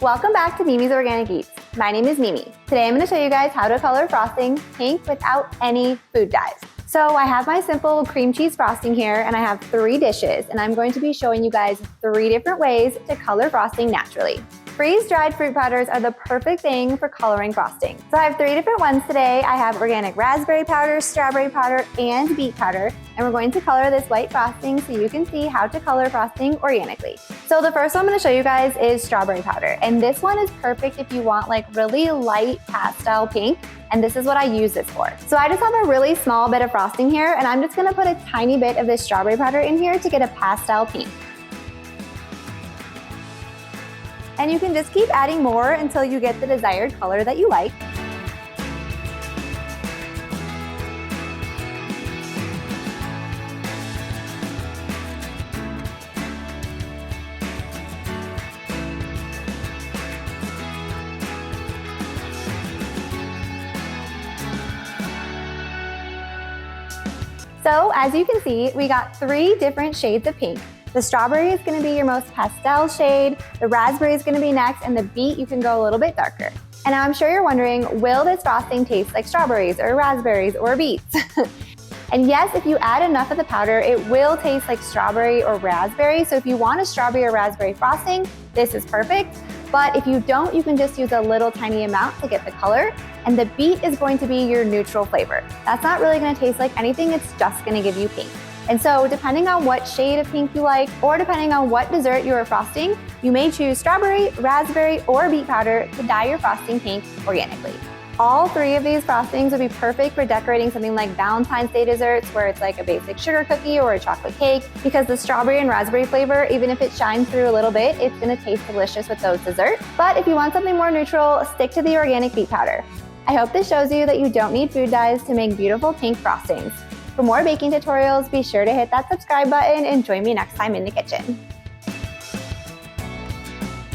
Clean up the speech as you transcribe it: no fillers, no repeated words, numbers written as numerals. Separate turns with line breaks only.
Welcome back to Mimi's Organic Eats. My name is Mimi. Today I'm going to show you guys how to color frosting pink without any food dyes. So I have my simple cream cheese frosting here and I have 3 dishes and I'm going to be showing you guys 3 different ways to color frosting naturally. Freeze-dried fruit powders are the perfect thing for coloring frosting. So I have 3 different ones today. I have organic raspberry powder, strawberry powder, and beet powder. And we're going to color this white frosting so you can see how to color frosting organically. So the first one I'm going to show you guys is strawberry powder. And this one is perfect if you want like really light pastel pink. And this is what I use this for. So I just have a really small bit of frosting here and I'm just going to put a tiny bit of this strawberry powder in here to get a pastel pink. And you can just keep adding more until you get the desired color that you like. So as you can see, we got 3 different shades of pink. The strawberry is going to be your most pastel shade, the raspberry is going to be next, and the beet you can go a little bit darker. And now I'm sure you're wondering, will this frosting taste like strawberries or raspberries or beets? And yes, if you add enough of the powder, it will taste like strawberry or raspberry. So if you want a strawberry or raspberry frosting, this is perfect. But if you don't, you can just use a little tiny amount to get the color. And the beet is going to be your neutral flavor. That's not really going to taste like anything, it's just going to give you pink. And so depending on what shade of pink you like, or depending on what dessert you are frosting, you may choose strawberry, raspberry, or beet powder to dye your frosting pink organically. All 3 of these frostings would be perfect for decorating something like Valentine's Day desserts where it's like a basic sugar cookie or a chocolate cake, because the strawberry and raspberry flavor, even if it shines through a little bit, it's gonna taste delicious with those desserts. But if you want something more neutral, stick to the organic beet powder. I hope this shows you that you don't need food dyes to make beautiful pink frostings. For more baking tutorials, be sure to hit that subscribe button and join me next time in the kitchen.